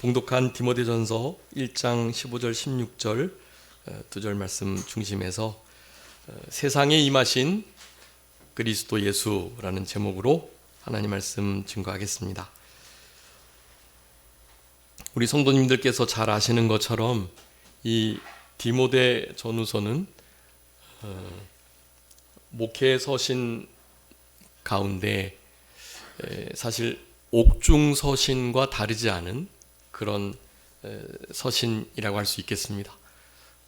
봉독한 디모데전서 1장 15절 16절 두 절 말씀 중심에서 세상에 임하신 그리스도 예수라는 제목으로 하나님 말씀 증거하겠습니다. 우리 성도님들께서 잘 아시는 것처럼 이 디모데 전후서는 목회 서신 가운데 사실 옥중 서신과 다르지 않은 그런 서신이라고 할 수 있겠습니다.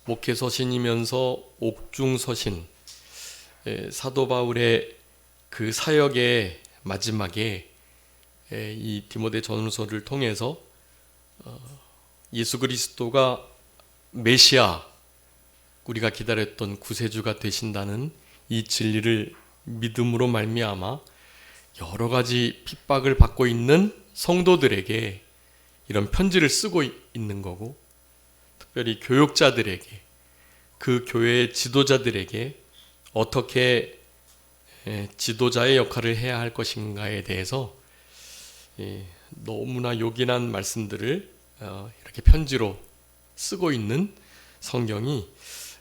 목회 서신이면서 옥중 서신, 사도 바울의 그 사역의 마지막에 이 디모데 전후서를 통해서 예수 그리스도가 메시아, 우리가 기다렸던 구세주가 되신다는 이 진리를 믿음으로 말미암아 여러 가지 핍박을 받고 있는 성도들에게 이런 편지를 쓰고 있는 거고, 특별히 교역자들에게, 그 교회의 지도자들에게 어떻게 지도자의 역할을 해야 할 것인가에 대해서 너무나 요긴한 말씀들을 이렇게 편지로 쓰고 있는 성경이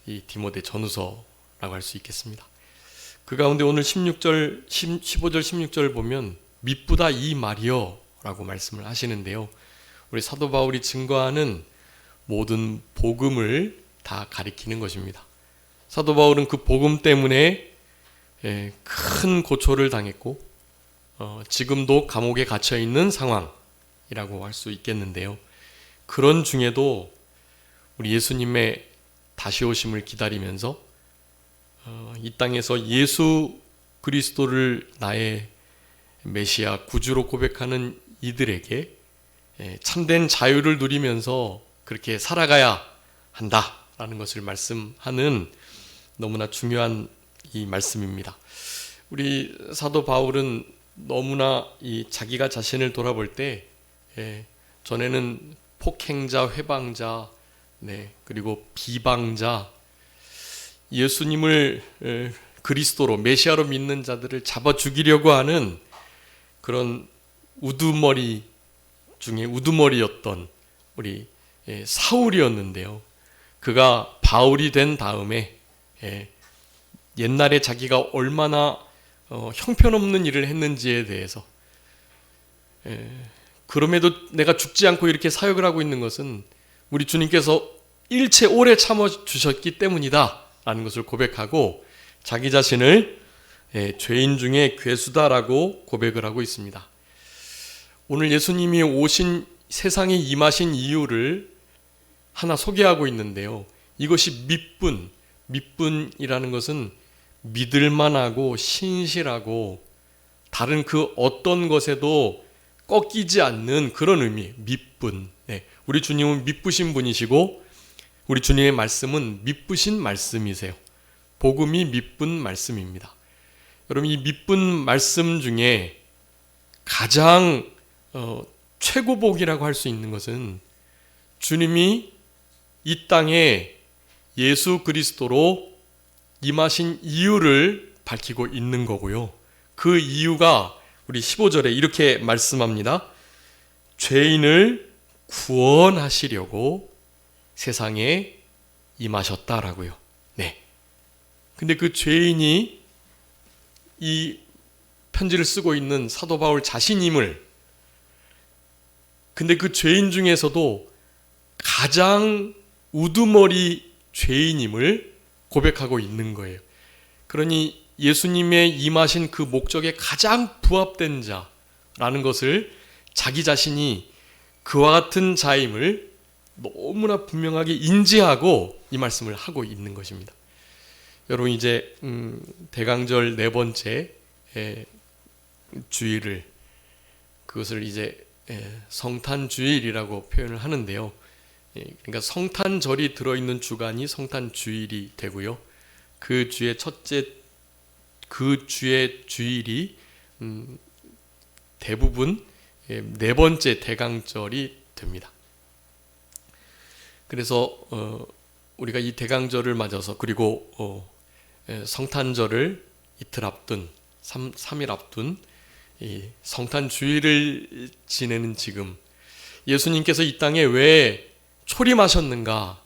이 디모데 전후서라고 할 수 있겠습니다. 그 가운데 오늘 15절 16절 보면 미쁘다 이 말이여 라고 말씀을 하시는데요, 우리 사도 바울이 증거하는 모든 복음을 다 가리키는 것입니다. 사도 바울은 그 복음 때문에 큰 고초를 당했고 지금도 감옥에 갇혀 있는 상황이라고 할 수 있겠는데요, 그런 중에도 우리 예수님의 다시 오심을 기다리면서 이 땅에서 예수 그리스도를 나의 메시아 구주로 고백하는 이들에게 참된 자유를 누리면서 그렇게 살아가야 한다라는 것을 말씀하는 너무나 중요한 이 말씀입니다. 우리 사도 바울은 너무나 이 자기가 자신을 돌아볼 때 전에는 폭행자, 회방자, 그리고 비방자, 예수님을 그리스도로 메시아로 믿는 자들을 잡아 죽이려고 하는 그런 우두머리 중에 우두머리였던 우리 사울이었는데요, 그가 바울이 된 다음에 옛날에 자기가 얼마나 형편없는 일을 했는지에 대해서, 그럼에도 내가 죽지 않고 이렇게 사역을 하고 있는 것은 우리 주님께서 일체 오래 참아주셨기 때문이다 라는 것을 고백하고 자기 자신을 죄인 중에 괴수다라고 고백을 하고 있습니다. 오늘 예수님이 오신 세상에 임하신 이유를 하나 소개하고 있는데요, 이것이 밑분이라는 것은 믿을만하고 신실하고 다른 그 어떤 것에도 꺾이지 않는 그런 의미, 밑분. 우리 주님은 믿으신 분이시고 우리 주님의 말씀은 믿으신 말씀이세요. 복음이 믿은 말씀입니다. 여러분, 이 믿은 말씀 중에 가장 최고복이라고 할 수 있는 것은 주님이 이 땅에 예수 그리스도로 임하신 이유를 밝히고 있는 거고요, 그 이유가 우리 15절에 이렇게 말씀합니다. 죄인을 구원하시려고 세상에 임하셨다라고요. 근데 그 죄인이 이 편지를 쓰고 있는 사도 바울 자신임을, 근데 그 죄인 중에서도 가장 우두머리 죄인임을 고백하고 있는 거예요. 그러니 예수님의 임하신 그 목적에 가장 부합된 자라는 것을 자기 자신이 그와 같은 자임을 너무나 분명하게 인지하고 이 말씀을 하고 있는 것입니다. 여러분, 이제 대강절 네 번째 주일을, 그것을 이제 성탄주일이라고 표현을 하는데요, 그러니까 성탄절이 들어있는 주간이 성탄주일이 되고요, 그 주의 첫째, 그 주의 주일이 대부분 네 번째 대강절이 됩니다. 그래서 우리가 이 대강절을 맞아서, 그리고 성탄절을 이틀 앞둔 3일 앞둔 이 성탄주일을 지내는 지금, 예수님께서 이 땅에 왜 초림하셨는가?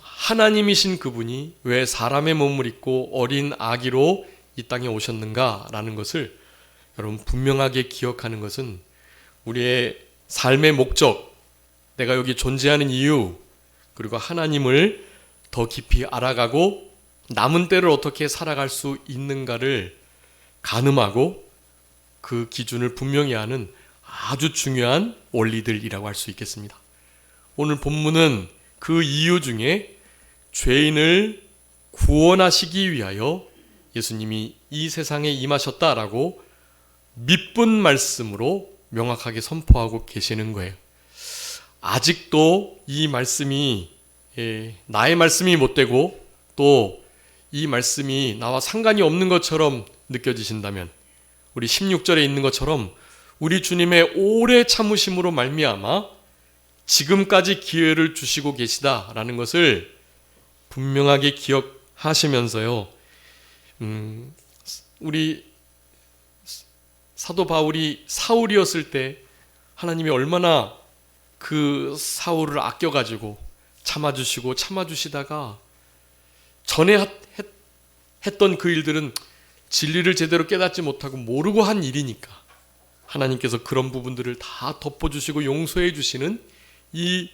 하나님이신 그분이 왜 사람의 몸을 입고 어린 아기로 이 땅에 오셨는가라는 것을 여러분 분명하게 기억하는 것은 우리의 삶의 목적, 내가 여기 존재하는 이유, 그리고 하나님을 더 깊이 알아가고 남은 때를 어떻게 살아갈 수 있는가를 가늠하고 그 기준을 분명히 하는 아주 중요한 원리들이라고 할 수 있겠습니다. 오늘 본문은 그 이유 중에 죄인을 구원하시기 위하여 예수님이 이 세상에 임하셨다라고 밑분 말씀으로 명확하게 선포하고 계시는 거예요. 아직도 이 말씀이 나의 말씀이 못되고 또 이 말씀이 나와 상관이 없는 것처럼 느껴지신다면, 우리 16절에 있는 것처럼 우리 주님의 오래 참으심으로 말미암아 지금까지 기회를 주시고 계시다라는 것을 분명하게 기억하시면서요, 우리 사도 바울이 사울이었을 때 하나님이 얼마나 그 사울을 아껴가지고 참아주시다가 전에 했던 그 일들은 진리를 제대로 깨닫지 못하고 모르고 한 일이니까 하나님께서 그런 부분들을 다 덮어주시고 용서해 주시는 이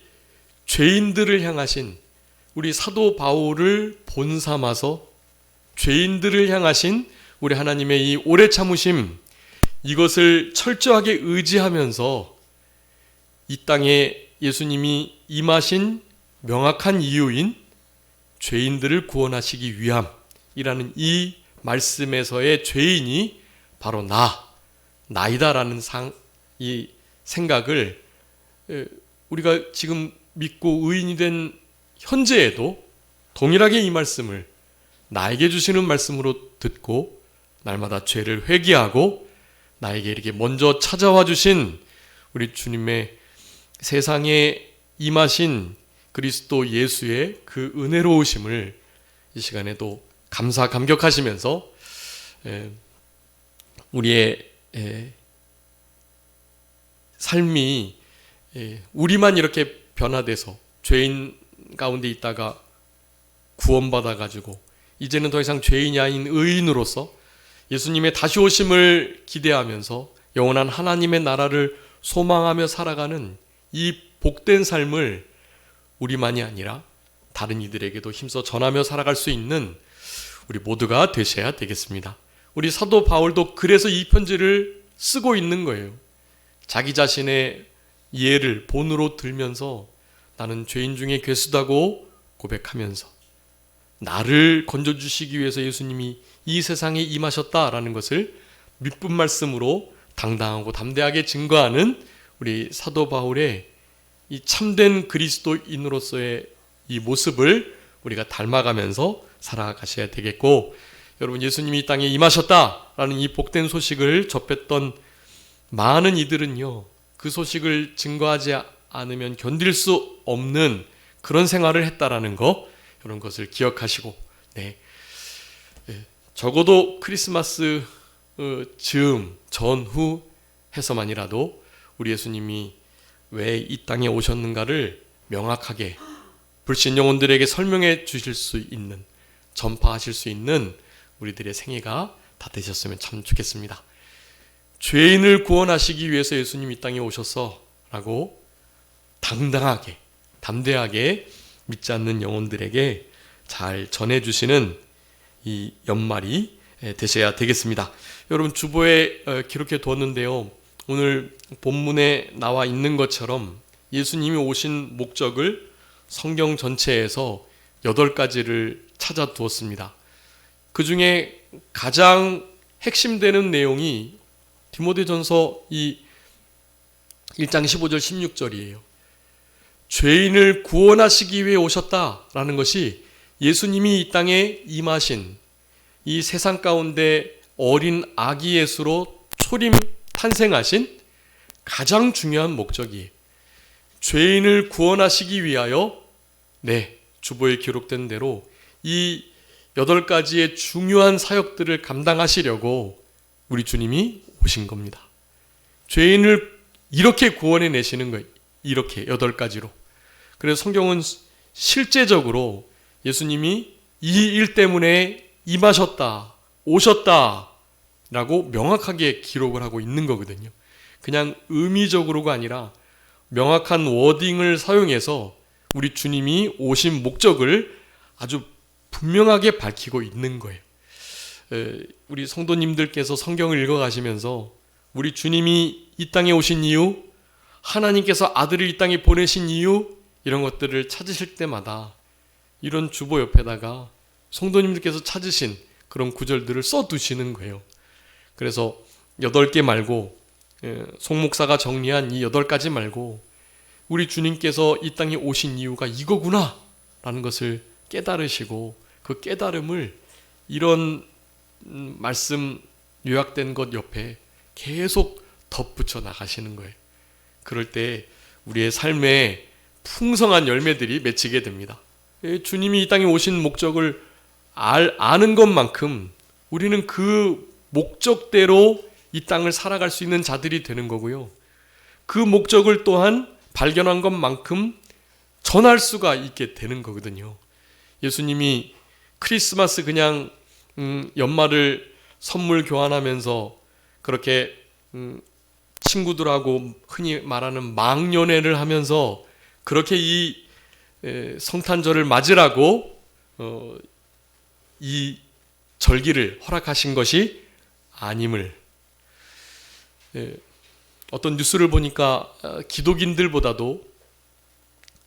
죄인들을 향하신 우리 사도 바울을 본삼아서 죄인들을 향하신 우리 하나님의 이 오래 참으심, 이것을 철저하게 의지하면서 이 땅에 예수님이 임하신 명확한 이유인 죄인들을 구원하시기 위함이라는 이 말씀에서의 죄인이 바로 나이다라는 이 생각을 우리가 지금 믿고 의인이 된 현재에도 동일하게 이 말씀을 나에게 주시는 말씀으로 듣고 날마다 죄를 회개하고 나에게 이렇게 먼저 찾아와 주신 우리 주님의 세상에 임하신 그리스도 예수의 그 은혜로우심을 이 시간에도 감사감격하시면서 우리의 삶이 우리만 이렇게 변화돼서 죄인 가운데 있다가 구원받아가지고 이제는 더 이상 죄인이 아닌 의인으로서 예수님의 다시 오심을 기대하면서 영원한 하나님의 나라를 소망하며 살아가는 이 복된 삶을 우리만이 아니라 다른 이들에게도 힘써 전하며 살아갈 수 있는 우리 모두가 되셔야 되겠습니다. 우리 사도 바울도 그래서 이 편지를 쓰고 있는 거예요. 자기 자신의 예를 본으로 들면서 나는 죄인 중에 괴수다고 고백하면서 나를 건져주시기 위해서 예수님이 이 세상에 임하셨다라는 것을 밑분 말씀으로 당당하고 담대하게 증거하는 우리 사도 바울의 이 참된 그리스도인으로서의 이 모습을 우리가 닮아가면서 살아가셔야 되겠고, 여러분 예수님이 이 땅에 임하셨다라는 이 복된 소식을 접했던 많은 이들은요, 그 소식을 증거하지 않으면 견딜 수 없는 그런 생활을 했다라는 거, 이런 것을 기억하시고, 적어도 크리스마스 즈음 전후 해서만이라도 우리 예수님이 왜 이 땅에 오셨는가를 명확하게 불신 영혼들에게 설명해 주실 수 있는, 전파하실 수 있는 우리들의 생애가 다 되셨으면 참 좋겠습니다. 죄인을 구원하시기 위해서 예수님이 이 땅에 오셔서 라고 당당하게 담대하게 믿지 않는 영혼들에게 잘 전해주시는 이 연말이 되셔야 되겠습니다. 여러분 주보에 기록해 두었는데요, 오늘 본문에 나와 있는 것처럼 예수님이 오신 목적을 성경 전체에서 8가지를 찾아 두었습니다. 그 중에 가장 핵심되는 내용이 디모데전서 이 1장 15절 16절이에요. 죄인을 구원하시기 위해 오셨다라는 것이 예수님이 이 땅에 임하신 이 세상 가운데 어린 아기 예수로 초림 탄생하신 가장 중요한 목적이에요. 죄인을 구원하시기 위하여 주보에 기록된 대로 이 8가지의 중요한 사역들을 감당하시려고 우리 주님이 오신 겁니다. 죄인을 이렇게 구원해 내시는 거예요. 이렇게 8가지로. 그래서 성경은 실제적으로 예수님이 이 일 때문에 임하셨다, 오셨다 라고 명확하게 기록을 하고 있는 거거든요. 그냥 의미적으로가 아니라 명확한 워딩을 사용해서 우리 주님이 오신 목적을 아주 분명하게 밝히고 있는 거예요. 우리 성도님들께서 성경을 읽어가시면서 우리 주님이 이 땅에 오신 이유, 하나님께서 아들을 이 땅에 보내신 이유, 이런 것들을 찾으실 때마다 이런 주보 옆에다가 성도님들께서 찾으신 그런 구절들을 써두시는 거예요. 그래서 8개 말고 송 목사가 정리한 이 8가지 말고 우리 주님께서 이 땅에 오신 이유가 이거구나 라는 것을 깨달으시고 그 깨달음을 이런 말씀 요약된 것 옆에 계속 덧붙여 나가시는 거예요. 그럴 때 우리의 삶에 풍성한 열매들이 맺히게 됩니다. 주님이 이 땅에 오신 목적을 아는 것만큼 우리는 그 목적대로 이 땅을 살아갈 수 있는 자들이 되는 거고요. 그 목적을 또한 발견한 것만큼 전할 수가 있게 되는 거거든요. 예수님이 크리스마스 그냥 연말을 선물 교환하면서 그렇게 친구들하고 흔히 말하는 망연회를 하면서 그렇게 이 성탄절을 맞으라고 이 절기를 허락하신 것이 아님을 어떤 뉴스를 보니까 기독인들보다도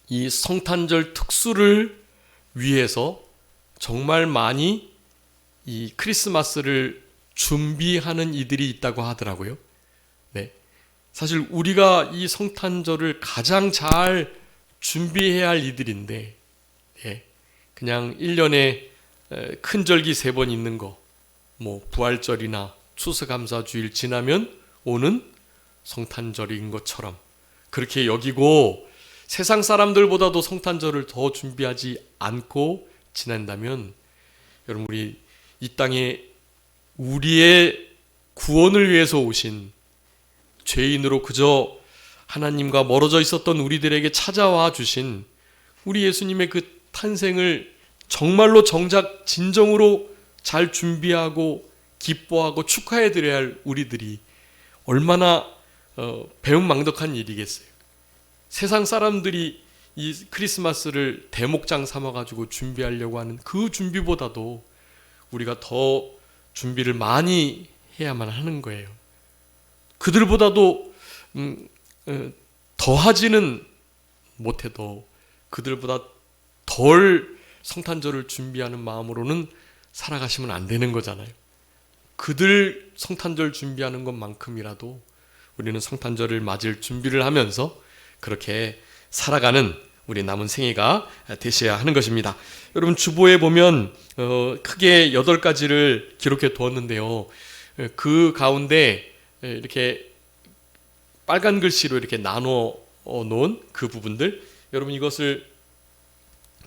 이 성탄절 특수를 위해서 정말 많이 이 크리스마스를 준비하는 이들이 있다고 하더라고요. 네. 사실 우리가 이 성탄절을 가장 잘 준비해야 할 이들인데, 그냥 1년에 큰 절기 3번 있는 거, 뭐 부활절이나 추수감사주일 지나면 오는 성탄절인 것처럼 그렇게 여기고 세상 사람들보다도 성탄절을 더 준비하지 않고 지낸다면 여러분 우리 이 땅에 우리의 구원을 위해서 오신 죄인으로 그저 하나님과 멀어져 있었던 우리들에게 찾아와 주신 우리 예수님의 그 탄생을 정말로 정작 진정으로 잘 준비하고 기뻐하고 축하해 드려야 할 우리들이 얼마나 배은망덕한 일이겠어요. 세상 사람들이 이 크리스마스를 대목장 삼아가지고 준비하려고 하는 그 준비보다도 우리가 더 준비를 많이 해야만 하는 거예요. 그들보다도 더하지는 못해도 그들보다 덜 성탄절을 준비하는 마음으로는 살아가시면 안 되는 거잖아요. 그들 성탄절 준비하는 것만큼이라도 우리는 성탄절을 맞을 준비를 하면서 그렇게 살아가는 우리 남은 생애가 되셔야 하는 것입니다. 여러분 주보에 보면 크게 8가지를 기록해 두었는데요. 그 가운데 이렇게 빨간 글씨로 이렇게 나눠 놓은 그 부분들, 여러분 이것을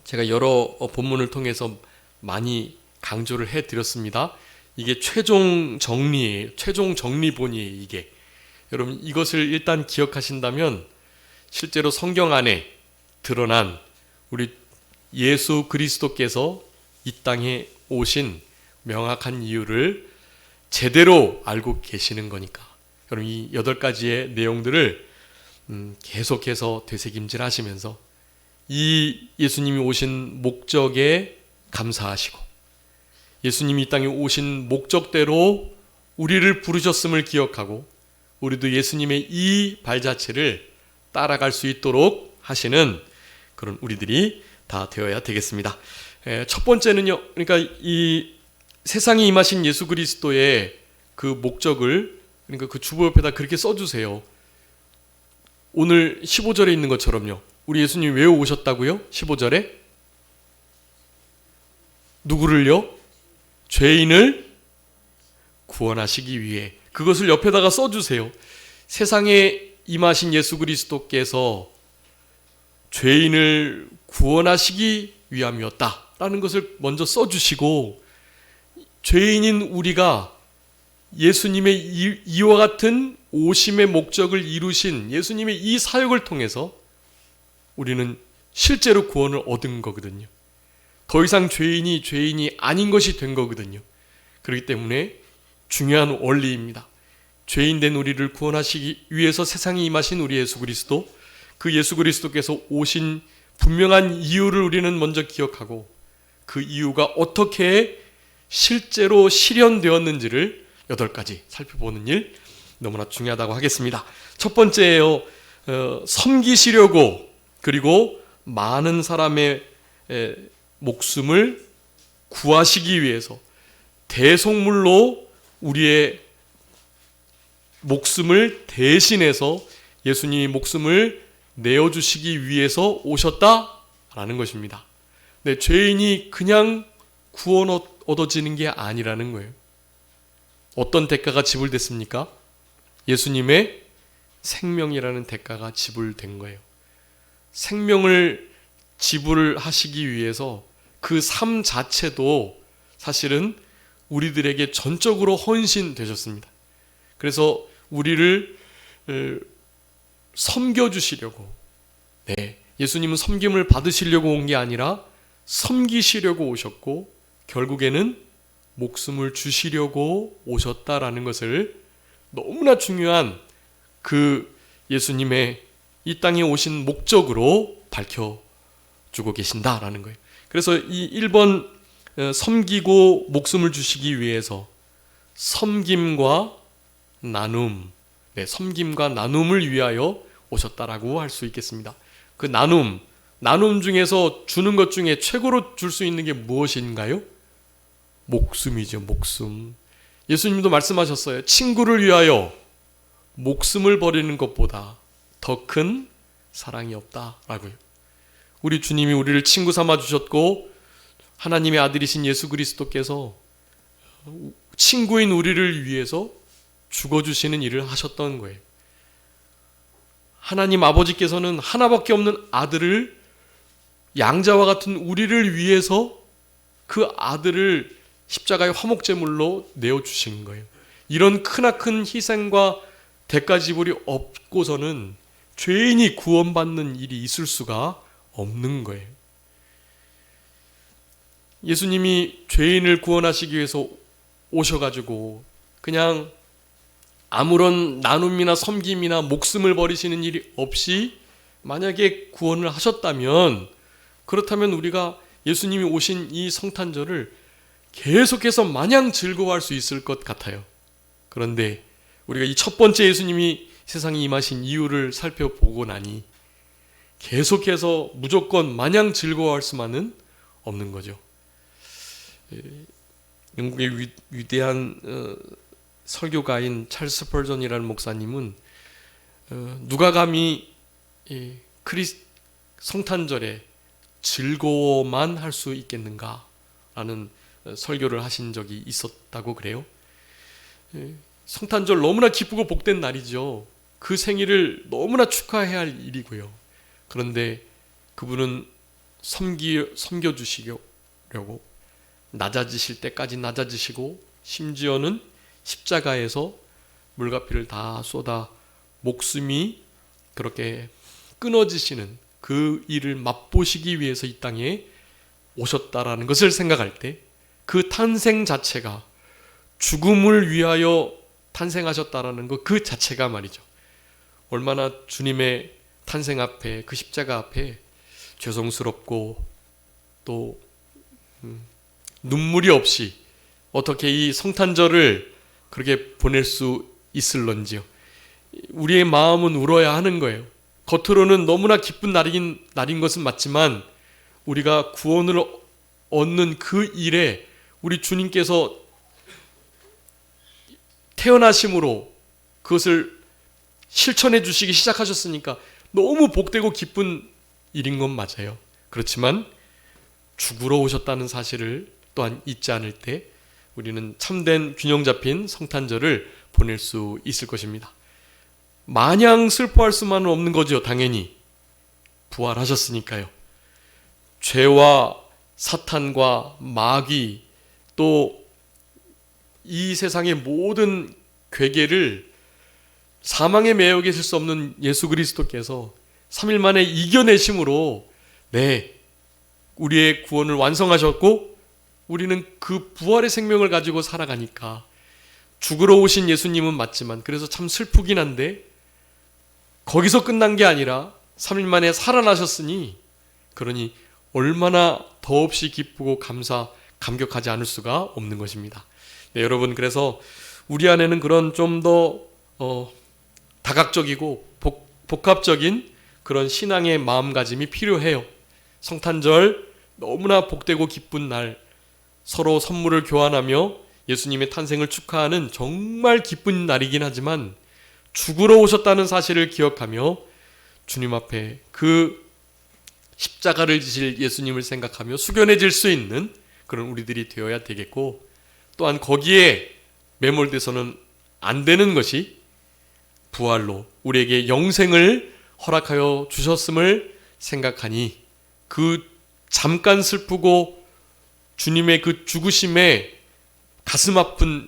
제가 여러 본문을 통해서 많이 강조를 해드렸습니다. 이게 최종 정리예요. 최종 정리본이에요. 이게 여러분 이것을 일단 기억하신다면 실제로 성경 안에 드러난 우리 예수 그리스도께서 이 땅에 오신 명확한 이유를 제대로 알고 계시는 거니까 여러분 이 8가지의 내용들을 계속해서 되새김질 하시면서 이 예수님이 오신 목적에 감사하시고 예수님이 이 땅에 오신 목적대로 우리를 부르셨음을 기억하고 우리도 예수님의 이 발자취를 따라갈 수 있도록 하시는 그런 우리들이 다 되어야 되겠습니다. 첫 번째는요, 그러니까 이 세상에 임하신 예수 그리스도의 그 목적을 그러니까 그 주보 옆에다 그렇게 써주세요. 오늘 15절에 있는 것처럼요. 우리 예수님이 왜 오셨다고요? 15절에 누구를요? 죄인을 구원하시기 위해. 그것을 옆에다가 써주세요. 세상에 임하신 예수 그리스도께서 죄인을 구원하시기 위함이었다라는 것을 먼저 써주시고 죄인인 우리가 예수님의 이와 같은 오심의 목적을 이루신 예수님의 이 사역을 통해서 우리는 실제로 구원을 얻은 거거든요. 더 이상 죄인이 아닌 것이 된 거거든요. 그렇기 때문에 중요한 원리입니다. 죄인 된 우리를 구원하시기 위해서 세상에 임하신 우리 예수 그리스도, 그 예수 그리스도께서 오신 분명한 이유를 우리는 먼저 기억하고 그 이유가 어떻게 실제로 실현되었는지를 8가지 살펴보는 일 너무나 중요하다고 하겠습니다. 첫 번째예요. 섬기시려고, 그리고 많은 사람의 목숨을 구하시기 위해서 대속물로 우리의 목숨을 대신해서 예수님이 목숨을 내어주시기 위해서 오셨다라는 것입니다. 네, 죄인이 그냥 구원 얻어지는 게 아니라는 거예요. 어떤 대가가 지불됐습니까? 예수님의 생명이라는 대가가 지불된 거예요. 생명을 지불하시기 위해서 그 삶 자체도 사실은 우리들에게 전적으로 헌신되셨습니다. 그래서 우리를 섬겨주시려고, 예수님은 섬김을 받으시려고 온 게 아니라 섬기시려고 오셨고 결국에는 목숨을 주시려고 오셨다라는 것을 너무나 중요한 그 예수님의 이 땅에 오신 목적으로 밝혀주고 계신다라는 거예요. 그래서 이 1번 섬기고 목숨을 주시기 위해서 섬김과 나눔, 섬김과 나눔을 위하여 오셨다라고 할 수 있겠습니다. 그 나눔 중에서 주는 것 중에 최고로 줄 수 있는 게 무엇인가요? 목숨이죠, 목숨. 예수님도 말씀하셨어요. 친구를 위하여 목숨을 버리는 것보다 더 큰 사랑이 없다라고요. 우리 주님이 우리를 친구 삼아 주셨고 하나님의 아들이신 예수 그리스도께서 친구인 우리를 위해서 죽어주시는 일을 하셨던 거예요. 하나님 아버지께서는 하나밖에 없는 아들을, 양자와 같은 우리를 위해서 그 아들을 십자가의 화목제물로 내어주신 거예요. 이런 크나큰 희생과 대가 지불이 없고서는 죄인이 구원받는 일이 있을 수가 없는 거예요. 예수님이 죄인을 구원하시기 위해서 오셔가지고 그냥 아무런 나눔이나 섬김이나 목숨을 버리시는 일이 없이 만약에 구원을 하셨다면, 그렇다면 우리가 예수님이 오신 이 성탄절을 계속해서 마냥 즐거워할 수 있을 것 같아요. 그런데 우리가 이 첫 번째 예수님이 세상에 임하신 이유를 살펴보고 나니 계속해서 무조건 마냥 즐거워할 수만은 없는 거죠. 영국의 위대한 설교가인 찰스 스펄전이라는 목사님은 누가 감히 성탄절에 즐거워만 할 수 있겠는가라는 설교를 하신 적이 있었다고 그래요. 성탄절 너무나 기쁘고 복된 날이죠. 그 생일을 너무나 축하해야 할 일이고요. 그런데 그분은 섬겨주시려고 낮아지실 때까지 낮아지시고 심지어는 십자가에서 물과 피를 다 쏟아 목숨이 그렇게 끊어지시는 그 일을 맛보시기 위해서 이 땅에 오셨다라는 것을 생각할 때 그 탄생 자체가, 죽음을 위하여 탄생하셨다라는 것 그 자체가 말이죠, 얼마나 주님의 탄생 앞에, 그 십자가 앞에 죄송스럽고 또 눈물이 없이 어떻게 이 성탄절을 그렇게 보낼 수 있을런지요. 우리의 마음은 울어야 하는 거예요. 겉으로는 너무나 기쁜 날인 것은 맞지만 우리가 구원을 얻는 그 일에 우리 주님께서 태어나심으로 그것을 실천해 주시기 시작하셨으니까 너무 복되고 기쁜 일인 건 맞아요. 그렇지만 죽으러 오셨다는 사실을 또한 잊지 않을 때 우리는 참된 균형 잡힌 성탄절을 보낼 수 있을 것입니다. 마냥 슬퍼할 수만은 없는 거죠. 당연히 부활하셨으니까요. 죄와 사탄과 마귀, 또 이 세상의 모든 괴계를 사망에 매여 계실 수 없는 예수 그리스도께서 3일 만에 이겨내심으로 우리의 구원을 완성하셨고 우리는 그 부활의 생명을 가지고 살아가니까 죽으러 오신 예수님은 맞지만 그래서 참 슬프긴 한데 거기서 끝난 게 아니라 3일 만에 살아나셨으니 그러니 얼마나 더없이 기쁘고 감격하지 않을 수가 없는 것입니다. 네, 여러분 그래서 우리 안에는 그런 좀 더 다각적이고 복합적인 그런 신앙의 마음가짐이 필요해요. 성탄절 너무나 복되고 기쁜 날 서로 선물을 교환하며 예수님의 탄생을 축하하는 정말 기쁜 날이긴 하지만 죽으러 오셨다는 사실을 기억하며 주님 앞에 그 십자가를 지실 예수님을 생각하며 숙연해질 수 있는 그런 우리들이 되어야 되겠고 또한 거기에 매몰돼서는 안 되는 것이 부활로 우리에게 영생을 허락하여 주셨음을 생각하니 그 잠깐 슬프고 주님의 그 죽으심에 가슴 아픈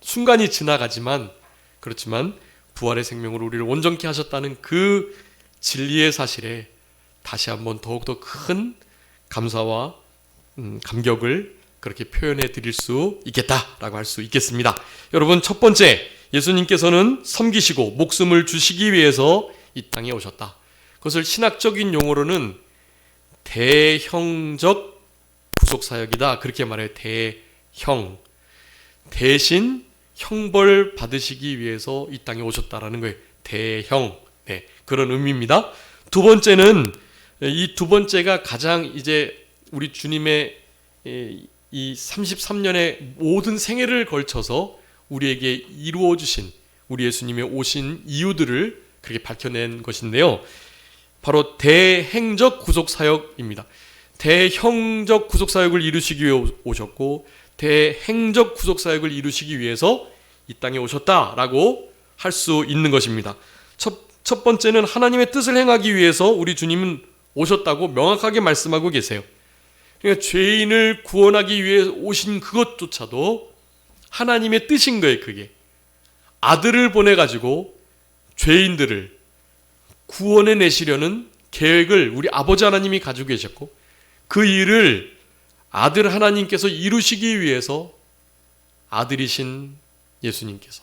순간이 지나가지만 그렇지만 부활의 생명으로 우리를 온전케 하셨다는 그 진리의 사실에 다시 한번 더욱더 큰 감사와 감격을 그렇게 표현해 드릴 수 있겠다라고 할 수 있겠습니다. 여러분 첫 번째 예수님께서는 섬기시고 목숨을 주시기 위해서 이 땅에 오셨다. 그것을 신학적인 용어로는 대형적 구속사역이다 그렇게 말해요. 대형 대신 형벌 받으시기 위해서 이 땅에 오셨다라는 거예요. 대형 그런 의미입니다. 두 번째는 이 두 번째가 가장 이제 우리 주님의 이 33년의 모든 생애를 걸쳐서 우리에게 이루어 주신 우리 예수님의 오신 이유들을 그렇게 밝혀낸 것인데요. 바로 대행적 구속사역입니다. 대형적 구속사역을 이루시기 위해 오셨고 대행적 구속사역을 이루시기 위해서 이 땅에 오셨다라고 할 수 있는 것입니다. 첫 번째는 하나님의 뜻을 행하기 위해서 우리 주님은 오셨다고 명확하게 말씀하고 계세요. 그러니까 죄인을 구원하기 위해 오신 그것조차도 하나님의 뜻인 거예요. 그게 아들을 보내가지고 죄인들을 구원해 내시려는 계획을 우리 아버지 하나님이 가지고 계셨고 그 일을 아들 하나님께서 이루시기 위해서 아들이신 예수님께서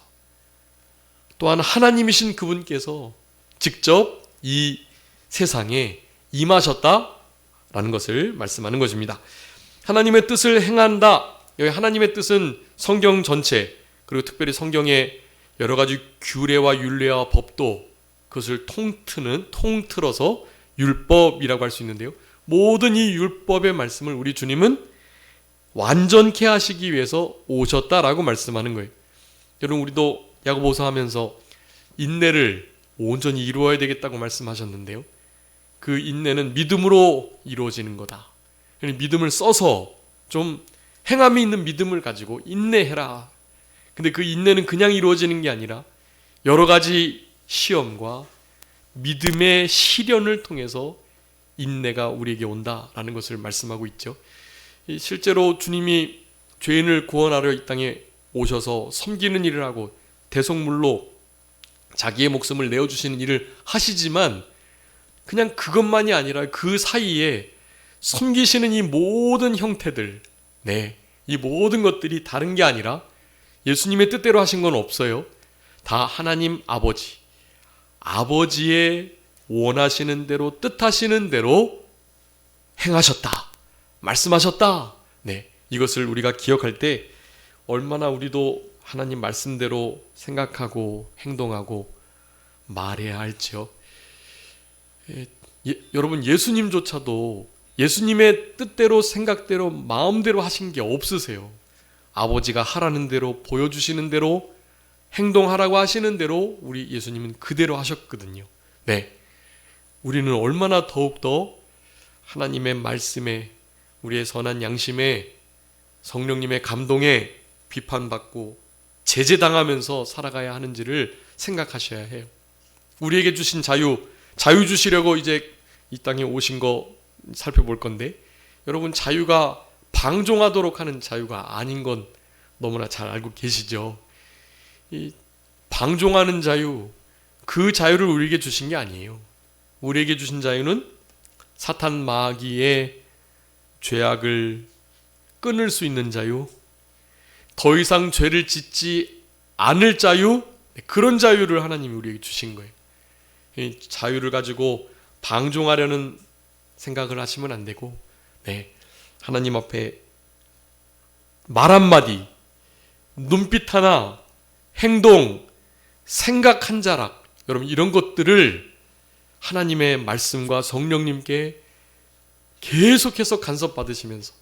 또한 하나님이신 그분께서 직접 이 세상에 임하셨다라는 것을 말씀하는 것입니다. 하나님의 뜻을 행한다. 여기 하나님의 뜻은 성경 전체 그리고 특별히 성경의 여러 가지 규례와 율례와 법도 그것을 통틀어서 율법이라고 할 수 있는데요. 모든 이 율법의 말씀을 우리 주님은 완전케 하시기 위해서 오셨다라고 말씀하는 거예요. 여러분 우리도 야고보서 하면서 인내를 온전히 이루어야 되겠다고 말씀하셨는데요. 그 인내는 믿음으로 이루어지는 거다. 믿음을 써서 좀 행함이 있는 믿음을 가지고 인내해라. 근데 그 인내는 그냥 이루어지는 게 아니라 여러 가지 시험과 믿음의 시련을 통해서 인내가 우리에게 온다라는 것을 말씀하고 있죠. 실제로 주님이 죄인을 구원하려 이 땅에 오셔서 섬기는 일을 하고 대속물로 자기의 목숨을 내어주시는 일을 하시지만 그냥 그것만이 아니라 그 사이에 섬기시는 이 모든 형태들, 이 모든 것들이 다른 게 아니라 예수님의 뜻대로 하신 건 없어요. 다 하나님 아버지의 원하시는 대로 뜻하시는 대로 행하셨다, 말씀하셨다. 이것을 우리가 기억할 때 얼마나 우리도 하나님 말씀대로 생각하고 행동하고 말해야 할지요. 여러분 예수님조차도 예수님의 뜻대로 생각대로 마음대로 하신 게 없으세요. 아버지가 하라는 대로 보여주시는 대로 행동하라고 하시는 대로 우리 예수님은 그대로 하셨거든요. 우리는 얼마나 더욱더 하나님의 말씀에 우리의 선한 양심에 성령님의 감동에 비판받고 제재당하면서 살아가야 하는지를 생각하셔야 해요. 우리에게 주신 자유 주시려고 이제 이 땅에 오신 거 살펴볼 건데 여러분 자유가 방종하도록 하는 자유가 아닌 건 너무나 잘 알고 계시죠. 방종하는 자유, 그 자유를 우리에게 주신 게 아니에요. 우리에게 주신 자유는 사탄 마귀의 죄악을 끊을 수 있는 자유, 더 이상 죄를 짓지 않을 자유, 그런 자유를 하나님이 우리에게 주신 거예요. 이 자유를 가지고 방종하려는 생각을 하시면 안 되고, 하나님 앞에 말 한마디, 눈빛 하나, 행동, 생각 한 자락, 여러분 이런 것들을 하나님의 말씀과 성령님께 계속해서 간섭받으시면서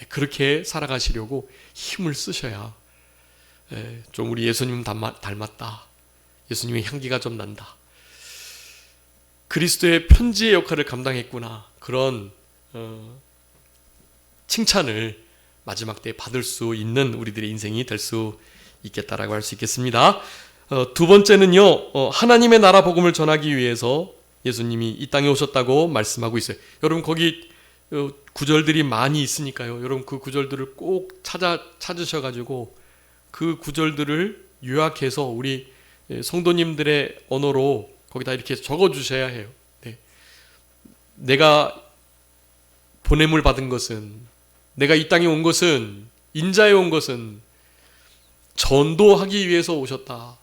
그렇게 살아가시려고 힘을 쓰셔야 좀 우리 예수님 닮았다. 예수님의 향기가 좀 난다. 그리스도의 편지의 역할을 감당했구나. 그런 칭찬을 마지막 때에 받을 수 있는 우리들의 인생이 될 수 있겠다라고 할 수 있겠습니다. 두 번째는요, 하나님의 나라 복음을 전하기 위해서 예수님이 이 땅에 오셨다고 말씀하고 있어요. 여러분 거기 구절들이 많이 있으니까요. 여러분 그 구절들을 꼭 찾으셔가지고 그 구절들을 요약해서 우리 성도님들의 언어로 거기다 이렇게 적어주셔야 해요. 내가 보냄을 받은 것은, 내가 이 땅에 온 것은, 인자에 온 것은 전도하기 위해서 오셨다.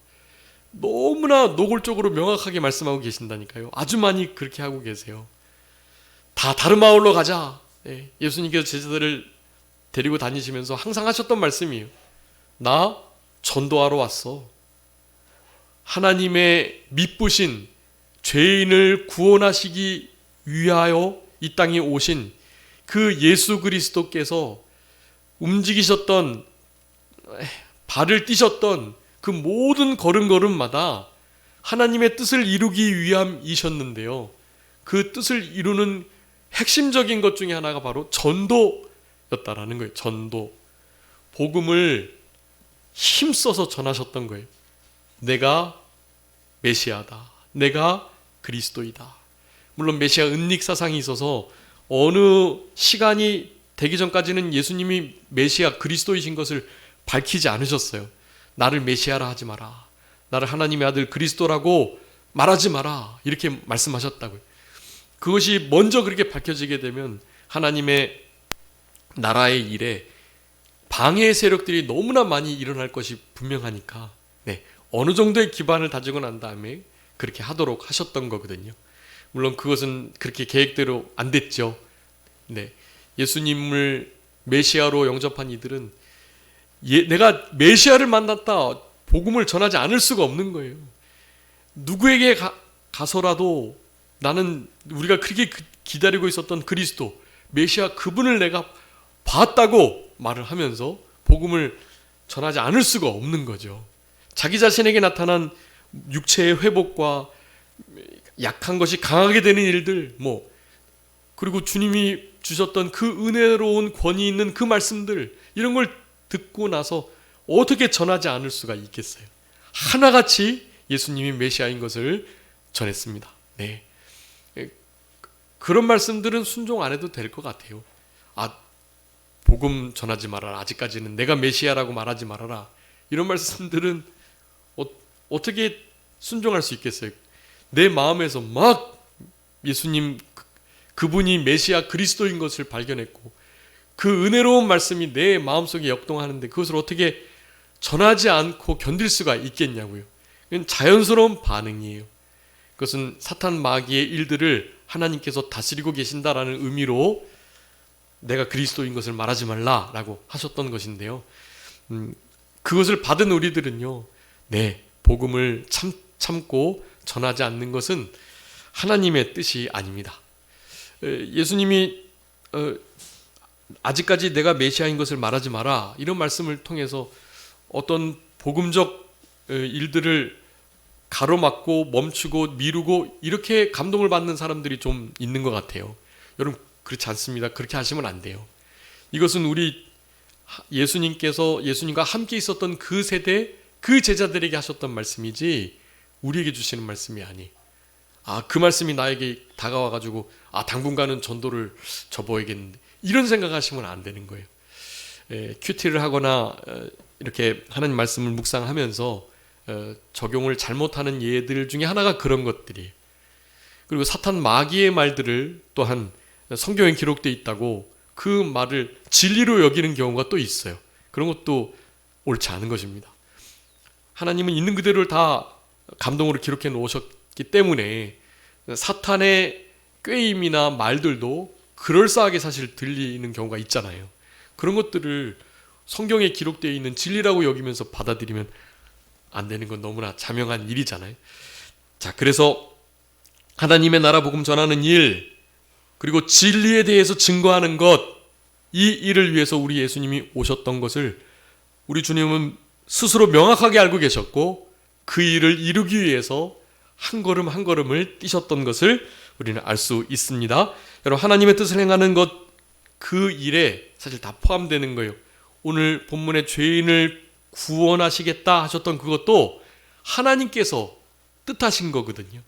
너무나 노골적으로 명확하게 말씀하고 계신다니까요. 아주 많이 그렇게 하고 계세요. 다 다른 마을로 가자. 예수님께서 제자들을 데리고 다니시면서 항상 하셨던 말씀이에요. 나 전도하러 왔어. 하나님의 미쁘신 죄인을 구원하시기 위하여 이 땅에 오신 그 예수 그리스도께서 움직이셨던, 발을 띄셨던 그 모든 걸음걸음마다 하나님의 뜻을 이루기 위함이셨는데요. 그 뜻을 이루는 핵심적인 것 중에 하나가 바로 전도였다라는 거예요. 전도. 복음을 힘써서 전하셨던 거예요. 내가 메시아다. 내가 그리스도이다. 물론 메시아 은닉 사상이 있어서 어느 시간이 되기 전까지는 예수님이 메시아 그리스도이신 것을 밝히지 않으셨어요. 나를 메시아라 하지 마라. 나를 하나님의 아들 그리스도라고 말하지 마라. 이렇게 말씀하셨다고요. 그것이 먼저 그렇게 밝혀지게 되면 하나님의 나라의 일에 방해 세력들이 너무나 많이 일어날 것이 분명하니까 어느 정도의 기반을 다지고 난 다음에 그렇게 하도록 하셨던 거거든요. 물론 그것은 그렇게 계획대로 안 됐죠. 예수님을 메시아로 영접한 이들은 내가 메시아를 만났다, 복음을 전하지 않을 수가 없는 거예요. 누구에게 가서라도 나는 우리가 그렇게 기다리고 있었던 그리스도, 메시아 그분을 내가 봤다고 말을 하면서 복음을 전하지 않을 수가 없는 거죠. 자기 자신에게 나타난 육체의 회복과 약한 것이 강하게 되는 일들, 그리고 주님이 주셨던 그 은혜로운 권위 있는 그 말씀들, 이런 걸 듣고 나서 어떻게 전하지 않을 수가 있겠어요. 하나같이 예수님이 메시아인 것을 전했습니다. 그런 말씀들은 순종 안 해도 될 것 같아요. 복음 전하지 말아라. 아직까지는 내가 메시아라고 말하지 말아라. 이런 말씀들은 어떻게 순종할 수 있겠어요? 내 마음에서 막 예수님 그분이 메시아 그리스도인 것을 발견했고 그 은혜로운 말씀이 내 마음속에 역동하는데 그것을 어떻게 전하지 않고 견딜 수가 있겠냐고요. 이건 자연스러운 반응이에요. 그것은 사탄 마귀의 일들을 하나님께서 다스리고 계신다라는 의미로 내가 그리스도인 것을 말하지 말라라고 하셨던 것인데요. 그것을 받은 우리들은요, 복음을 참고 전하지 않는 것은 하나님의 뜻이 아닙니다. 예수님이 아직까지 내가 메시아인 것을 말하지 마라, 이런 말씀을 통해서 어떤 복음적 일들을 가로막고 멈추고 미루고 이렇게 감동을 받는 사람들이 좀 있는 것 같아요. 여러분 그렇지 않습니다. 그렇게 하시면 안 돼요. 이것은 우리 예수님과 함께 있었던 그 세대 그 제자들에게 하셨던 말씀이지 우리에게 주시는 말씀이 아니. 그 말씀이 나에게 다가와가지고 당분간은 전도를 접어야겠는데 이런 생각하시면 안 되는 거예요. 큐티를 하거나 이렇게 하나님 말씀을 묵상하면서 적용을 잘못하는 예들 중에 하나가 그런 것들이에요. 그리고 사탄 마귀의 말들을 또한 성경에 기록되어 있다고 그 말을 진리로 여기는 경우가 또 있어요. 그런 것도 옳지 않은 것입니다. 하나님은 있는 그대로를 다 감동으로 기록해 놓으셨기 때문에 사탄의 꾀임이나 말들도 그럴싸하게 사실 들리는 경우가 있잖아요. 그런 것들을 성경에 기록되어 있는 진리라고 여기면서 받아들이면 안 되는 건 너무나 자명한 일이잖아요. 자, 그래서 하나님의 나라 복음 전하는 일, 그리고 진리에 대해서 증거하는 것, 이 일을 위해서 우리 예수님이 오셨던 것을 우리 주님은 스스로 명확하게 알고 계셨고 그 일을 이루기 위해서 한 걸음 한 걸음을 뛰셨던 것을 우리는 알 수 있습니다. 여러분, 하나님의 뜻을 행하는 것, 그 일에 사실 다 포함되는 거예요. 오늘 본문의 죄인을 구원하시겠다 하셨던 그것도 하나님께서 뜻하신 거거든요.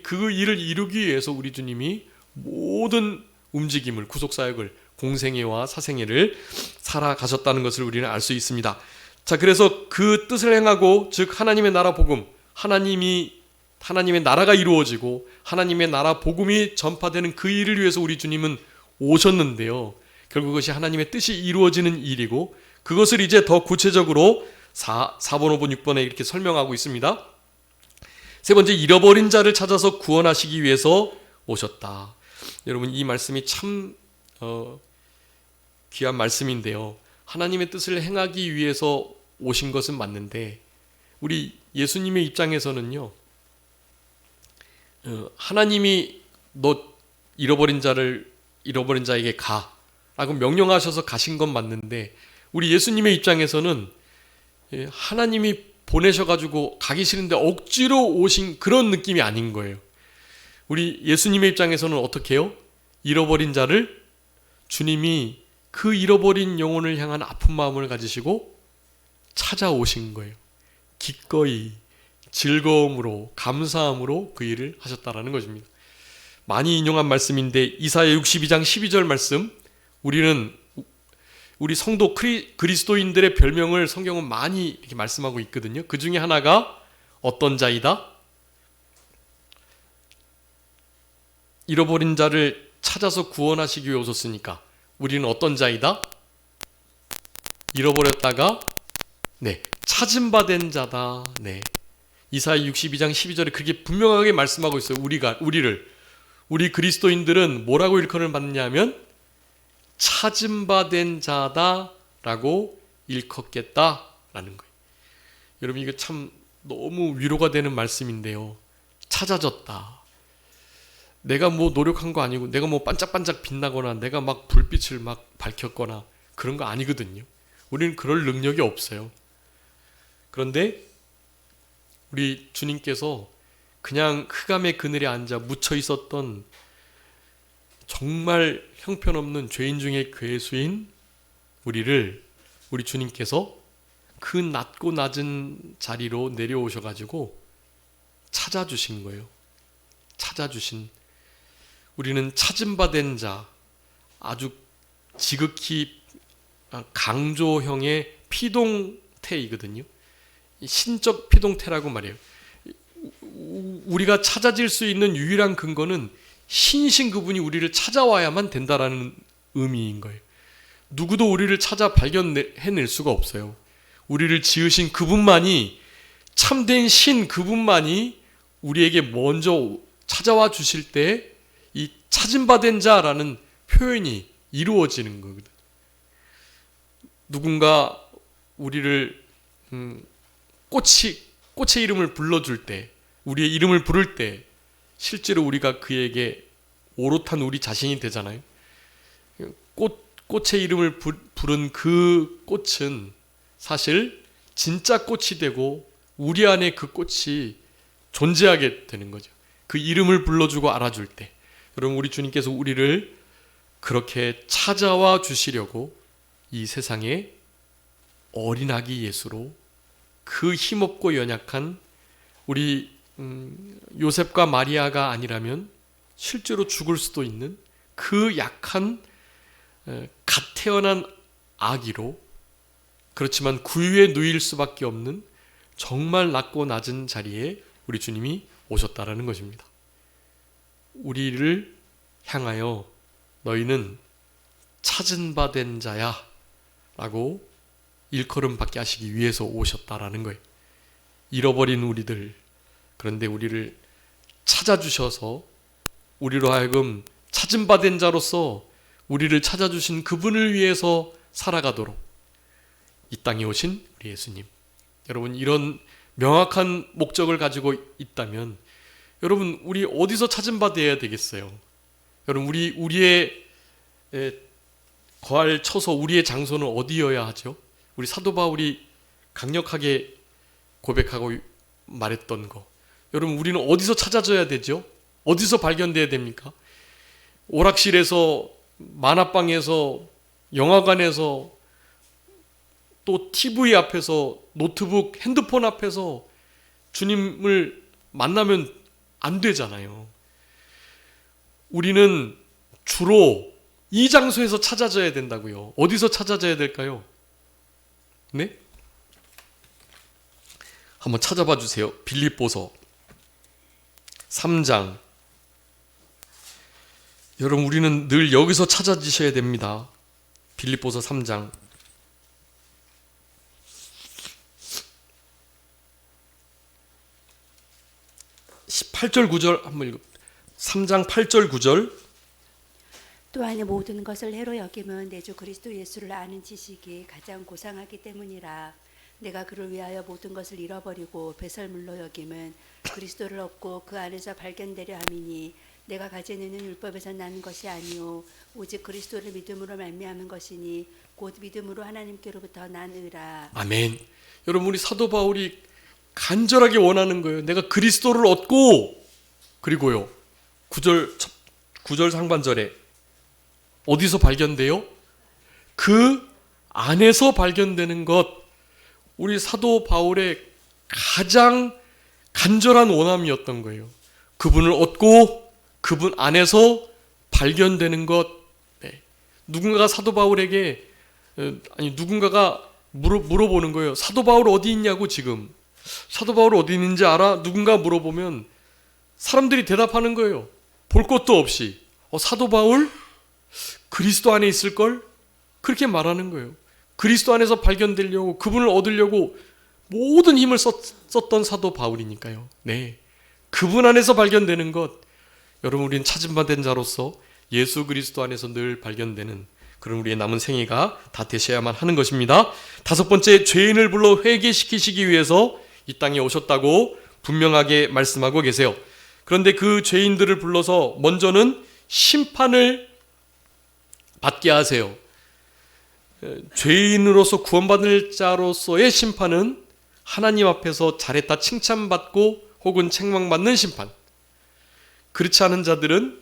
그 일을 이루기 위해서 우리 주님이 모든 움직임을, 구속사역을, 공생애와 사생애를 살아가셨다는 것을 우리는 알 수 있습니다. 자, 그래서 그 뜻을 행하고, 즉 하나님의 나라 복음, 하나님의 나라가 이루어지고 하나님의 나라 복음이 전파되는 그 일을 위해서 우리 주님은 오셨는데요. 결국 그것이 하나님의 뜻이 이루어지는 일이고, 그것을 이제 더 구체적으로 4번, 5번, 6번에 이렇게 설명하고 있습니다. 세 번째, 잃어버린 자를 찾아서 구원하시기 위해서 오셨다. 여러분, 이 말씀이 참 귀한 말씀인데요. 하나님의 뜻을 행하기 위해서 오신 것은 맞는데, 우리 예수님의 입장에서는요, 하나님이 너 잃어버린 자에게 가 라고 명령하셔서 가신 건 맞는데, 우리 예수님의 입장에서는 하나님이 보내셔가지고 가기 싫은데 억지로 오신 그런 느낌이 아닌 거예요. 우리 예수님의 입장에서는 어떻게 해요? 잃어버린 자를 주님이 그 잃어버린 영혼을 향한 아픈 마음을 가지시고 찾아오신 거예요. 기꺼이 즐거움으로, 감사함으로 그 일을 하셨다라는 것입니다. 많이 인용한 말씀인데, 이사야 62장 12절 말씀, 우리 성도 그리스도인들의 별명을 성경은 많이 이렇게 말씀하고 있거든요. 그 중에 하나가 어떤 자이다? 잃어버린 자를 찾아서 구원하시기 위해 오셨으니까 우리는 어떤 자이다? 잃어버렸다가 찾음받은 자다. 이사야 62장 12절에 그렇게 분명하게 말씀하고 있어요. 우리 그리스도인들은 뭐라고 일컬음을 받느냐면 찾음받은 자다라고 일컫겠다라는 거예요. 여러분, 이거 참 너무 위로가 되는 말씀인데요. 찾아졌다. 내가 뭐 노력한 거 아니고, 내가 뭐 반짝반짝 빛나거나 내가 막 불빛을 막 밝혔거나 그런 거 아니거든요. 우리는 그럴 능력이 없어요. 그런데 우리 주님께서 그냥 흑암의 그늘에 앉아 묻혀 있었던 정말 형편없는 죄인 중에 괴수인 우리 주님께서 그 낮고 낮은 자리로 내려오셔가지고 찾아주신 거예요. 우리는 찾음받은 자, 아주 지극히 강조형의 피동태이거든요. 신적 피동태라고 말해요. 우리가 찾아질 수 있는 유일한 근거는 신이신 그분이 우리를 찾아와야만 된다라는 의미인 거예요. 누구도 우리를 찾아 발견해낼 수가 없어요. 우리를 지으신 그분만이, 참된 신 그분만이 우리에게 먼저 찾아와 주실 때 이 찾음받은 자라는 표현이 이루어지는 거거든요. 누군가 우리를 꽃의 이름을 불러줄 때, 우리의 이름을 부를 때 실제로 우리가 그에게 오롯한 우리 자신이 되잖아요. 꽃의 이름을 부른 그 꽃은 사실 진짜 꽃이 되고 우리 안에 그 꽃이 존재하게 되는 거죠. 그 이름을 불러주고 알아줄 때. 여러분, 우리 주님께서 우리를 그렇게 찾아와 주시려고 이 세상에 어린아기 예수로 그 힘없고 연약한 우리 요셉과 마리아가 아니라면 실제로 죽을 수도 있는 그 약한 갓 태어난 아기로, 그렇지만 구유에 누일 수밖에 없는 정말 낮고 낮은 자리에 우리 주님이 오셨다라는 것입니다. 우리를 향하여 너희는 찾은 바 된 자야 라고 일컬음 받게 하시기 위해서 오셨다라는 거예요. 잃어버린 우리들, 그런데 우리를 찾아주셔서 우리로 하여금 찾은 바 된 자로서 우리를 찾아주신 그분을 위해서 살아가도록 이 땅에 오신 우리 예수님. 여러분, 이런 명확한 목적을 가지고 있다면 여러분, 우리 어디서 찾은 바 되어야 되겠어요? 여러분, 우리의 거할 처소, 우리의 장소는 어디여야 하죠? 우리 사도 바울이 강력하게 고백하고 말했던 거, 여러분, 우리는 어디서 찾아져야 되죠? 어디서 발견돼야 됩니까? 오락실에서, 만화방에서, 영화관에서, 또 TV 앞에서, 노트북, 핸드폰 앞에서 주님을 만나면 안 되잖아요. 우리는 주로 이 장소에서 찾아져야 된다고요. 어디서 찾아져야 될까요? 네? 한번 찾아봐 주세요. 빌립보서 3장. 여러분, 우리는 늘 여기서 찾아지셔야 됩니다. 빌립보서 3장 8절 9절 한번 읽어. 3장 8절 9절. 또한 모든 것을 해로 여김은 내 주 그리스도 예수를 아는 지식이 가장 고상하기 때문이라. 내가 그를 위하여 모든 것을 잃어버리고 배설물로 여김은 그리스도를 얻고 그 안에서 발견되려 함이니 내가 가진 의는 율법에서 나는 것이 아니요 오직 그리스도를 믿음으로 말미암은 것이니 곧 믿음으로 하나님께로부터 난 의라. 아멘. 여러분, 우리 사도 바울이 간절하게 원하는 거예요. 내가 그리스도를 얻고, 그리고요 9절 상반절에 어디서 발견돼요? 그 안에서 발견되는 것. 우리 사도 바울의 가장 간절한 원함이었던 거예요. 그분을 얻고 그분 안에서 발견되는 것. 네. 누군가가 사도 바울에게 누군가가 물어보는 거예요. 사도 바울 어디 있냐고. 지금 사도 바울 어디 있는지 알아? 누군가 물어보면 사람들이 대답하는 거예요. 볼 것도 없이. 사도 바울 그리스도 안에 있을걸? 그렇게 말하는 거예요. 그리스도 안에서 발견되려고, 그분을 얻으려고 모든 힘을 썼던 사도 바울이니까요. 네, 그분 안에서 발견되는 것. 여러분, 우리는 찾은 바 된 자로서 예수 그리스도 안에서 늘 발견되는 그런 우리의 남은 생애가 다 되셔야만 하는 것입니다. 다섯 번째, 죄인을 불러 회개시키시기 위해서 이 땅에 오셨다고 분명하게 말씀하고 계세요. 그런데 그 죄인들을 불러서 먼저는 심판을 받게 하세요. 죄인으로서 구원받을 자로서의 심판은 하나님 앞에서 잘했다 칭찬받고 혹은 책망받는 심판. 그렇지 않은 자들은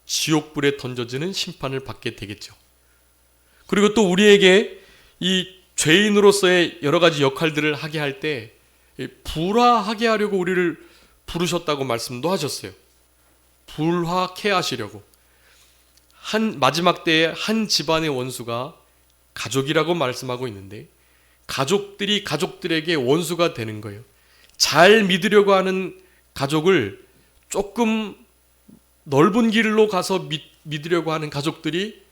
지옥불에 던져지는 심판을 받게 되겠죠. 그리고 또 우리에게 이 죄인으로서의 여러 가지 역할들을 하게 할 때 불화하게 하려고 우리를 부르셨다고 말씀도 하셨어요. 불화케 하시려고. 마지막 때에 한 집안의 원수가 가족이라고 말씀하고 있는데, 가족들이 가족들에게 원수가 되는 거예요. 잘 믿으려고 하는 가족을 조금 넓은 길로 가서 믿으려고 하는 가족들이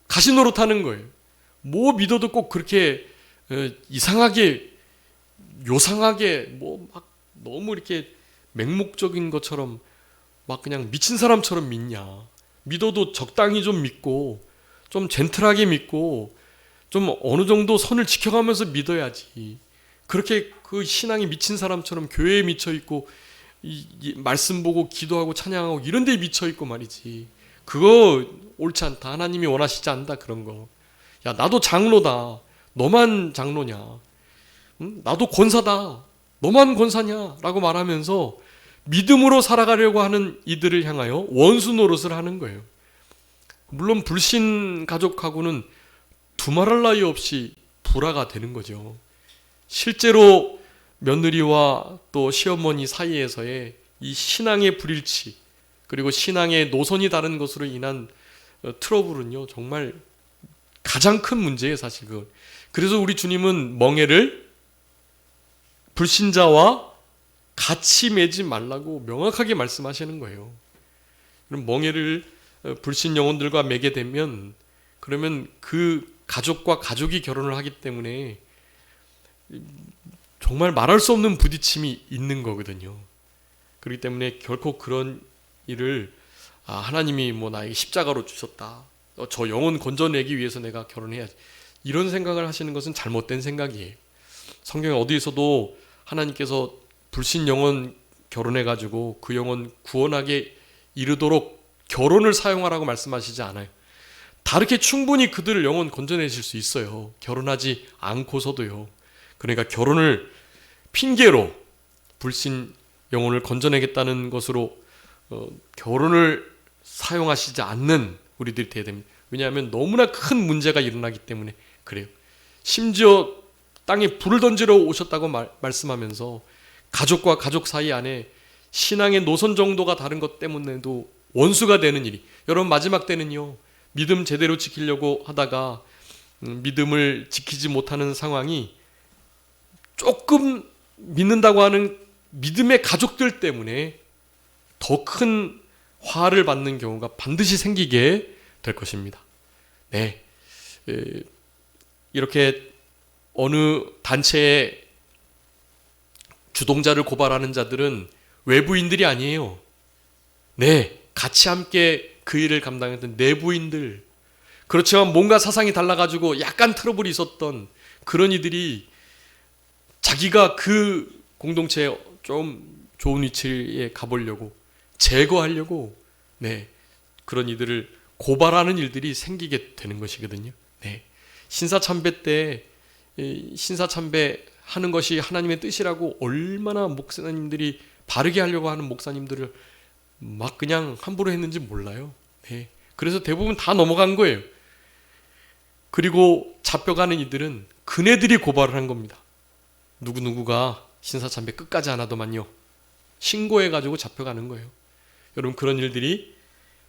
가시노릇하는 거예요. 뭐 믿어도 꼭 그렇게 이상하게 요상하게 막 너무 이렇게 맹목적인 것처럼 막 그냥 미친 사람처럼 믿냐. 믿어도 적당히 좀 믿고 좀 젠틀하게 믿고 좀 어느 정도 선을 지켜가면서 믿어야지. 그렇게 그 신앙이 미친 사람처럼 교회에 미쳐 있고 이 말씀 보고 기도하고 찬양하고 이런 데에 미쳐 있고 말이지. 그거 옳지 않다. 하나님이 원하시지 않는다. 그런 거. 야, 나도 장로다. 너만 장로냐. 응? 나도 권사다. 너만 권사냐 라고 말하면서 믿음으로 살아가려고 하는 이들을 향하여 원수 노릇을 하는 거예요. 물론 불신 가족하고는 두말할 나위 없이 불화가 되는 거죠. 실제로 며느리와 또 시어머니 사이에서의 이 신앙의 불일치, 그리고 신앙의 노선이 다른 것으로 인한 트러블은요, 정말 가장 큰 문제예요, 사실 그건. 그래서 우리 주님은 멍에를 불신자와 같이 매지 말라고 명확하게 말씀하시는 거예요. 그럼 멍에를 불신 영혼들과 매게 되면 그러면 그 가족과 가족이 결혼을 하기 때문에 정말 말할 수 없는 부딪힘이 있는 거거든요. 그렇기 때문에 결코 그런 일을 하나님이 뭐 나에게 십자가로 주셨다, 저 영혼 건져내기 위해서 내가 결혼해야지, 이런 생각을 하시는 것은 잘못된 생각이에요. 성경에 어디에서도 하나님께서 불신 영혼 결혼해가지고 그 영혼 구원하게 이르도록 결혼을 사용하라고 말씀하시지 않아요. 다르게 충분히 그들을 영혼 건져내실 수 있어요. 결혼하지 않고서도요. 그러니까 결혼을 핑계로 불신 영혼을 건져내겠다는 것으로 결혼을 사용하시지 않는 우리들이 되어야 됩니다. 왜냐하면 너무나 큰 문제가 일어나기 때문에 그래요. 심지어 땅에 불을 던지러 오셨다고 말씀하면서 가족과 가족 사이 안에 신앙의 노선 정도가 다른 것 때문에도 원수가 되는 일이, 여러분 마지막 때는요, 믿음 제대로 지키려고 하다가 믿음을 지키지 못하는 상황이 조금 믿는다고 하는 믿음의 가족들 때문에 더 큰 화를 받는 경우가 반드시 생기게 될 것입니다. 네, 이렇게 어느 단체의 주동자를 고발하는 자들은 외부인들이 아니에요. 네, 같이 함께 그 일을 감당했던 내부인들, 그렇지만 뭔가 사상이 달라가지고 약간 트러블이 있었던 그런 이들이 자기가 그 공동체에 좀 좋은 위치에 가보려고, 제거하려고, 네, 그런 이들을 고발하는 일들이 생기게 되는 것이거든요. 네, 신사참배 때 신사참배 하는 것이 하나님의 뜻이라고 얼마나 목사님들이 바르게 하려고 하는 목사님들을 막 그냥 함부로 했는지 몰라요. 네, 그래서 대부분 다 넘어간 거예요. 그리고 잡혀가는 이들은 그네들이 고발을 한 겁니다. 누구누구가 신사참배 끝까지 안 하더만요, 신고해가지고 잡혀가는 거예요. 여러분, 그런 일들이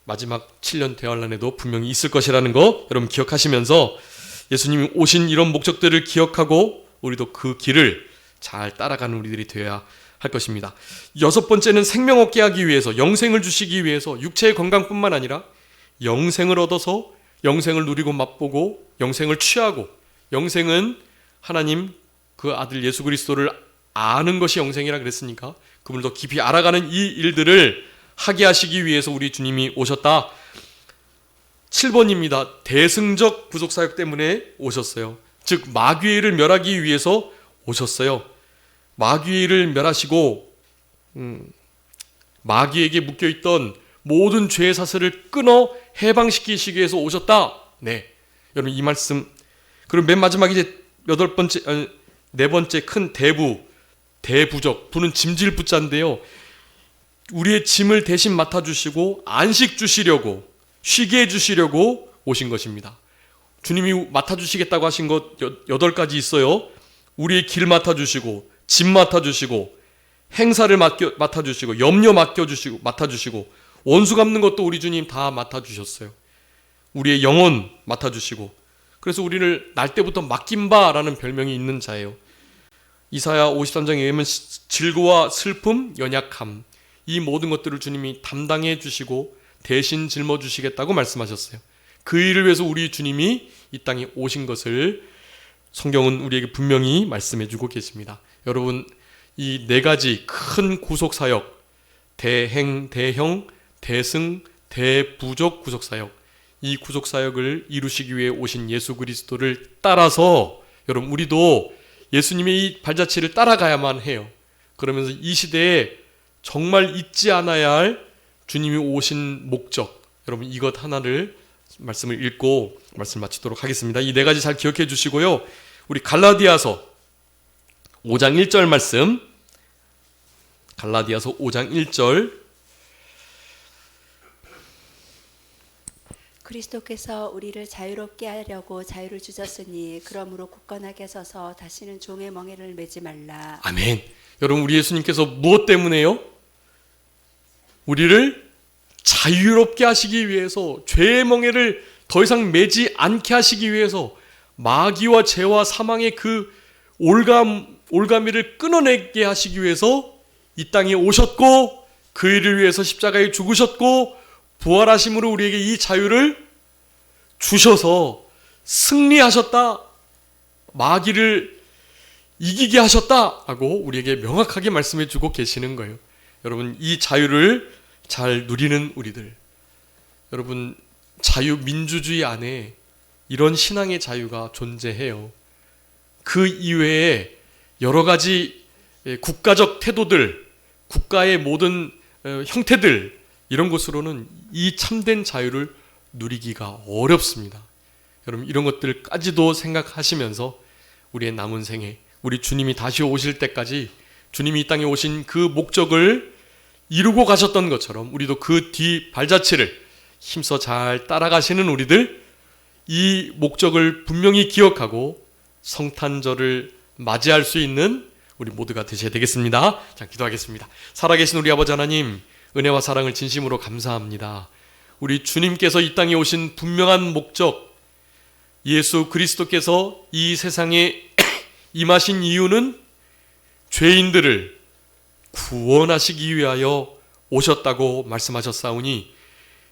마지막 7년 대환란에도 분명히 있을 것이라는 거 여러분 기억하시면서 예수님이 오신 이런 목적들을 기억하고 우리도 그 길을 잘 따라가는 우리들이 되어야 할 것입니다. 여섯 번째는 생명 얻게 하기 위해서, 영생을 주시기 위해서 육체의 건강뿐만 아니라 영생을 얻어서 영생을 누리고 맛보고 영생을 취하고, 영생은 하나님 그 아들 예수 그리스도를 아는 것이 영생이라 그랬으니까 그분을 더 깊이 알아가는 이 일들을 하게 하시기 위해서 우리 주님이 오셨다. 7번입니다. 대승적 구속사역 때문에 오셨어요. 즉 마귀를 멸하기 위해서 오셨어요. 마귀를 멸하시고 마귀에게 묶여있던 모든 죄의 사슬을 끊어 해방시키시기 위해서 오셨다. 네, 여러분 이 말씀. 그리고 맨 마지막에 이제 네 번째 큰 대부적, 부는 짐질 부자인데요, 우리의 짐을 대신 맡아주시고 안식 주시려고, 쉬게 해주시려고 오신 것입니다. 주님이 맡아주시겠다고 하신 것 8가지 있어요. 우리의 길 맡아주시고, 짐 맡아주시고, 행사를 맡아주시고, 염려 맡아주시고, 원수 갚는 것도 우리 주님 다 맡아주셨어요. 우리의 영혼 맡아주시고, 그래서 우리를 날 때부터 맡긴 바라는 별명이 있는 자예요. 이사야 53장에 의하면 질고와 슬픔, 연약함, 이 모든 것들을 주님이 담당해 주시고 대신 짊어 주시겠다고 말씀하셨어요. 그 일을 위해서 우리 주님이 이 땅에 오신 것을 성경은 우리에게 분명히 말씀해 주고 계십니다. 여러분, 이 4가지 큰 구속사역, 대행, 대형, 대승, 대부족 구속사역, 이 구속사역을 이루시기 위해 오신 예수 그리스도를 따라서 여러분 우리도 예수님의 이 발자취를 따라가야만 해요. 그러면서 이 시대에 정말 잊지 않아야 할 주님이 오신 목적, 여러분 이것 하나를 말씀을 읽고 말씀 마치도록 하겠습니다. 이 4가지 잘 기억해 주시고요. 우리 갈라디아서 5장 1절 말씀, 갈라디아서 5장 1절. 그리스도께서 우리를 자유롭게 하려고 자유를 주셨으니 그러므로 굳건하게 서서 다시는 종의 멍에를 매지 말라. 아멘. 여러분, 우리 예수님께서 무엇 때문에요? 우리를 자유롭게 하시기 위해서, 죄의 멍에를 더 이상 매지 않게 하시기 위해서, 마귀와 죄와 사망의 그 올가미를 끊어내게 하시기 위해서 이 땅에 오셨고 그 일을 위해서 십자가에 죽으셨고 부활하심으로 우리에게 이 자유를 주셔서 승리하셨다. 마귀를 이기게 하셨다 하고 우리에게 명확하게 말씀해 주고 계시는 거예요. 여러분, 이 자유를 잘 누리는 우리들, 여러분, 자유민주주의 안에 이런 신앙의 자유가 존재해요. 그 이외에 여러 가지 국가적 태도들, 국가의 모든 형태들, 이런 것으로는 이 참된 자유를 누리기가 어렵습니다. 여러분, 이런 것들까지도 생각하시면서 우리의 남은 생에, 우리 주님이 다시 오실 때까지 주님이 이 땅에 오신 그 목적을 이루고 가셨던 것처럼 우리도 그 뒤 발자취를 힘써 잘 따라가시는 우리들, 이 목적을 분명히 기억하고 성탄절을 맞이할 수 있는 우리 모두가 되셔야 되겠습니다. 자, 기도하겠습니다. 살아계신 우리 아버지 하나님, 은혜와 사랑을 진심으로 감사합니다. 우리 주님께서 이 땅에 오신 분명한 목적, 예수 그리스도께서 이 세상에 임하신 이유는 죄인들을 구원하시기 위하여 오셨다고 말씀하셨사오니,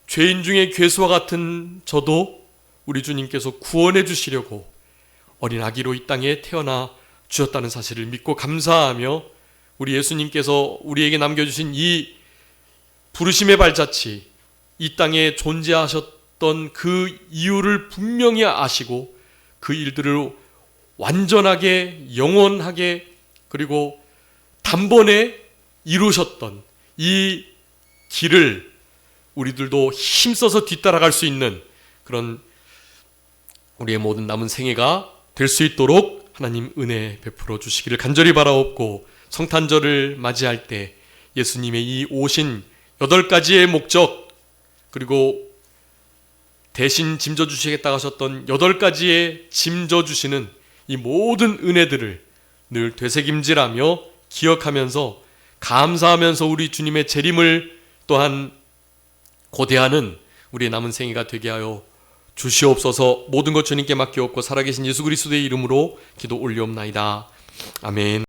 죄인 중에 괴수와 같은 저도 우리 주님께서 구원해 주시려고 어린 아기로 이 땅에 태어나 주셨다는 사실을 믿고 감사하며, 우리 예수님께서 우리에게 남겨주신 이 부르심의 발자취, 이 땅에 존재하셨던 그 이유를 분명히 아시고 그 일들을 완전하게, 영원하게, 그리고 단번에 이루셨던 이 길을 우리들도 힘써서 뒤따라갈 수 있는 그런 우리의 모든 남은 생애가 될 수 있도록 하나님 은혜 베풀어 주시기를 간절히 바라옵고, 성탄절을 맞이할 때 예수님의 이 오신 8가지의 목적, 그리고 대신 짐져 주시겠다 하셨던 8가지의 짐져 주시는 이 모든 은혜들을 늘 되새김질하며 기억하면서 감사하면서 우리 주님의 재림을 또한 고대하는 우리의 남은 생애가 되게 하여 주시옵소서. 모든 것 주님께 맡기옵고 살아계신 예수 그리스도의 이름으로 기도 올리옵나이다. 아멘.